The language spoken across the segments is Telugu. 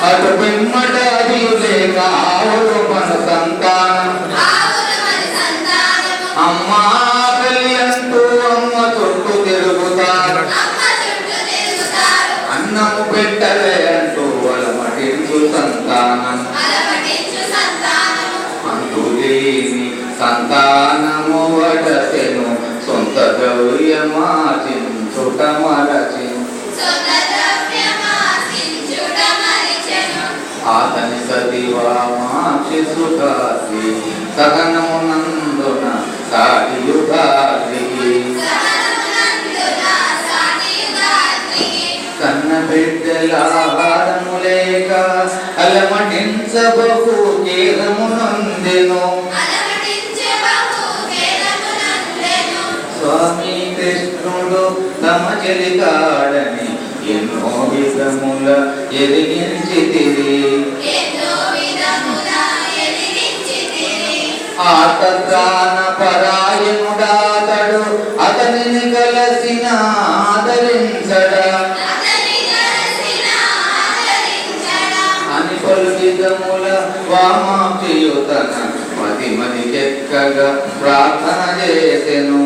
అటు పిమ్మట లేక ఆవులు మన సంతానం అమ్మా ఆకలి అంటూ అమ్మ చుట్టూ తిరుగుతారు అన్నము పెట్టలే అంటూ అలమటించు సంతానం అంతులేని సంతానము వడసెను సొంత ద్రవ్యమాచించుట మరచెను ఆతని సదివామాక్షి సుఖాది సహనమునందున సాటియుగాదికి కన్న బిడ్డలాహారము లేక అలమటించబహు ఖేదమునందెను స్వామి కృష్ణుడు తమ చెలికాడని ఎన్నో విధముల ఎదిగించితిరి ఆర్తత్రాణ పరాయణుడాతడు అతనిని కలసిన ఆదరించడా అని పలు విధముల వామాక్షియుతన మదికెక్కగా ప్రార్థన చేసెను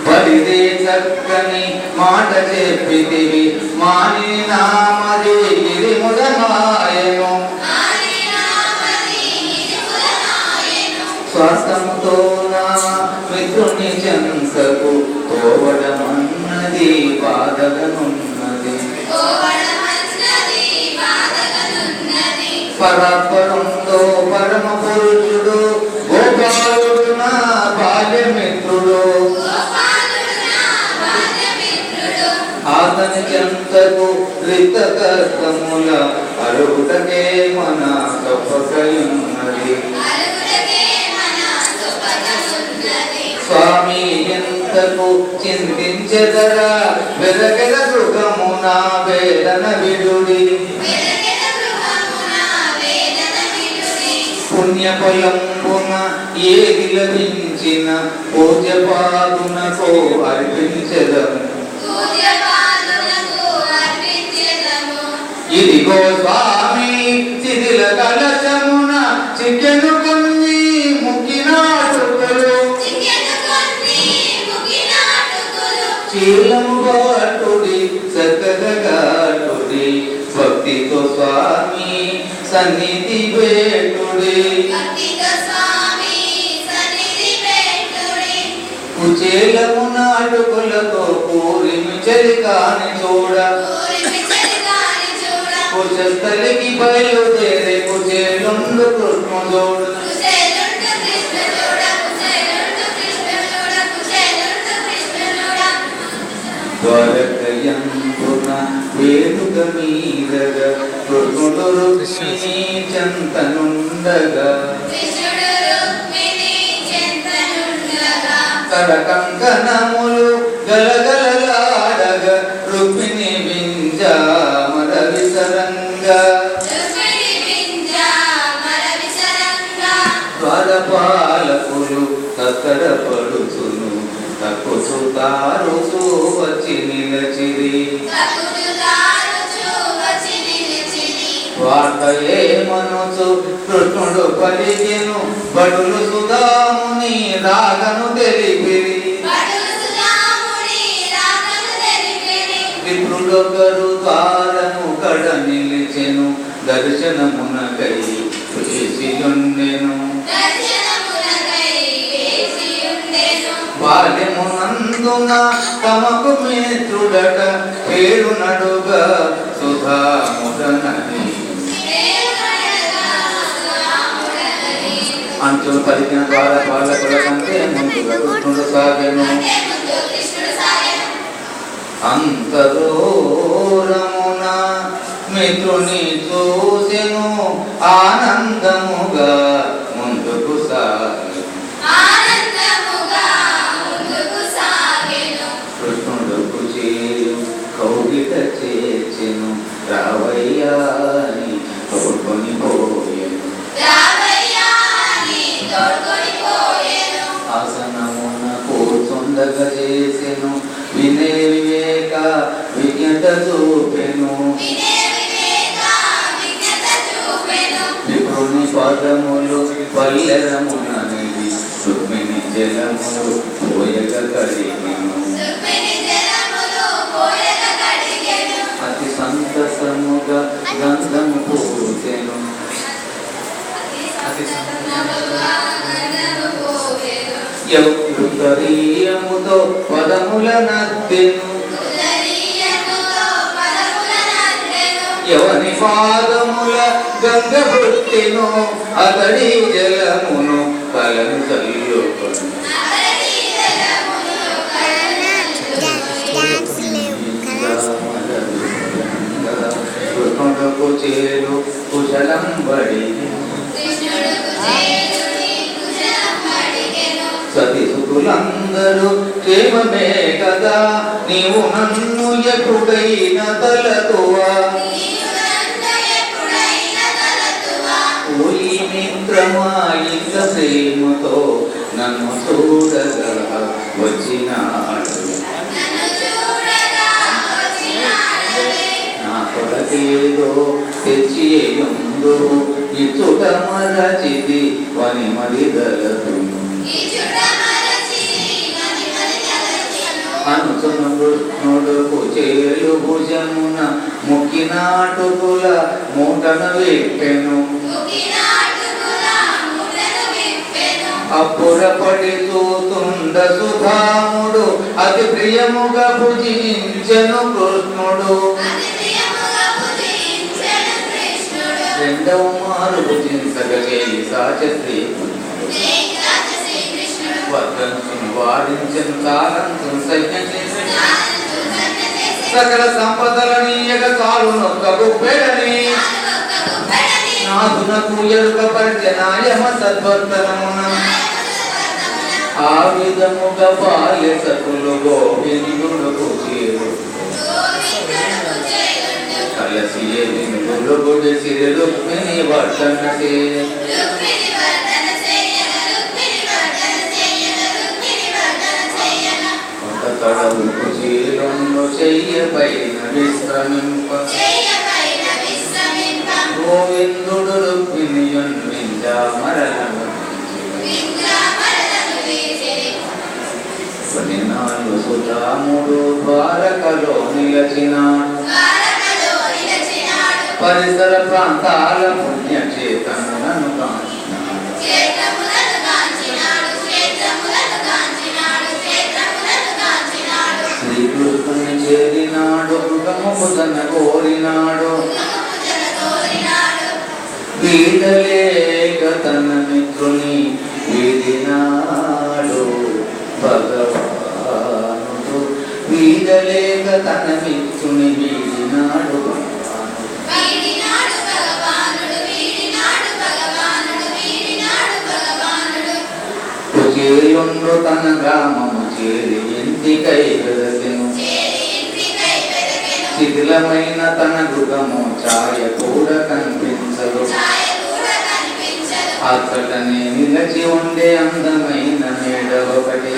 బలిదే చక్కని మాట చెప్పితివి మాని నామది గిరిముదమాయను స్వార్థముతో నా మిత్రుని చెంతకు తోవడమన్నది బాధగనున్నది పరాత్పరుందో పరమ పురుషుడు గోపాలుడు నా బాల్యమిత్రుడు ఆతని చెంతకు రిక్తకర్తముల అరుగుటకే మన తప్పకయున్నది స్వామి ఎంతకు చింతించెదరా వెదగెద సుఖము నా వేదన విడుడి పుణ్యఫలంబున ఏది లభించిన పూజ్యపాదునకో అర్పించెదము ఇదిగో స్వామి శిథిల కలశమున చికెను కొన్ని ముక్కినాటుకులు చీలము బాటుడి చక్కగాటుడి భక్తితో స్వామి సన్నిధి వేటుడి కుచేలము నాటుకులతో పూరిమి చలికాని చూడ కుచస్థలికి బయలుదేరే కుచేలుండు కృష్ణుడోడు ద్వారకయంబున వేడుక మీదగా కృష్ణుడు రుక్మిణీ చెంతనుండగా కరకంకణములు గలగలలాడగా రుక్మిణి వింజామర విసరంగా ద్వారపాలకులు తత్తడపడుచును తక్కుతారుచు వచ్చి నిలచిరి వార్త ఏమనుచు కృష్ణుడు పలికెను బడులు సుధాముని రాగను తెలిపిరి విప్రుడొకరు ద్వారము కడ నిలిచెను దర్శనమునకై వేసియుండెను బాల్యమునందున తమకు మిత్రుడట పేరు నడుగా సుధాముడనని అంచులు పలికిన ద్వారా బాలకుల కంటే ముందుగా కృష్ణుడు సాగెను అంత దూరమున మిత్రుని చూసెను ఆనందముగా ముందుకు సాగెను కృష్ణుడుకు చేరు కౌగిట చేర్చెను రావయ్యాని తోడ్కొని పోయెను ఆసనమున కూర్చుండగా చేసెను వినే వివేక విజ్ఞత పల్లెరముననిది రుక్మిణి జలములు పోయగ కడిగెను. అతి సంతసముగా గంధము పూసెను. ఉత్తరీయముతో పదముల నద్దెను. ఎవని పాదముల గంగ పుట్టెను. అతడి జలమును కలను చల్లుకొను. కృష్ణుడుకు చేరు కుశలం బడిగెను. సతిసుకులందరూ క్షేమమే కదా, నీవు నన్ను ఎప్పుడైనా తలతువా. ఓయి మిత్రమా ఇంత ప్రేమతో నన్ను చూడగా వచ్చినాడు. నా కొరకేదో తెచ్చి ఎందు ఇచ్చుట మరచిది వని మరిదలదు. అనుచును కృష్ణుడుకు చేలు భుజమున ముక్కినాటుకుల మూటను విప్పెను. అప్పుడపడి చూతుండ సుధాముడు అతి ప్రియముగా భుజించెను కృష్ణుడు. రెండవ మారు భుజించగా చేయి సాచశ్రీ వర్ధంతును వారించెను కాలంతును సైన్యం చేసెను. సకల సంపదలనీయగ కాలు నొక్క గుప్పెడని నాదునకు ఎరుక పరిచనాయమ సద్వర్తనమున. ఆ విధముగా బాల్య సతులు గోవిందుడుకు చేరు కలసి ఎదుగులు గుడిసి రుక్మిణి వర్ధన చేయ. తడవుకు చీరను చెయ్యపైన విశ్రమింప గోవిందుడు రుక్మిణియున్వించ మరలను. కొన్ని నాళ్ళు సుధాముడు ద్వారకలో నిలచినాడు. పరిసర ప్రాంతాల పుణ్యక్షేత్రములను కాంచినాడు. శ్రీకృష్ణుని చేరినాడు. మృగముదన కోరినాడు. వీడలేక తన మిత్రుని వీడినాడు భగవానుడు. వీడలేక తన మిత్రుని వీడినాడు చేయుండు. తన గ్రామము చేరి ఇంటికై వెదకెను. శిథిలమైన తన గృహము ఛాయ కూడా కనిపించదు. అక్కడనే నిలచి ఉండే అందమైన మేడ ఒకటి.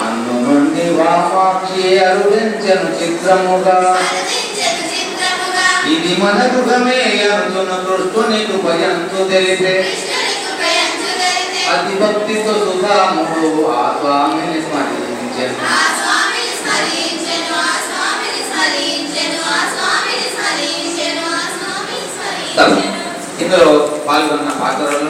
అందు నుండి వామాక్షి అరువించెను చిత్రముగా. ఇది మన గృహమే అనుచున్న కృష్ణునికి భయంతు తెలిపే. అతి భక్తితో సుధాముడు ఆ స్వామిని స్మరించెను. ఇందులో పాల్గొన్న పాత్రలు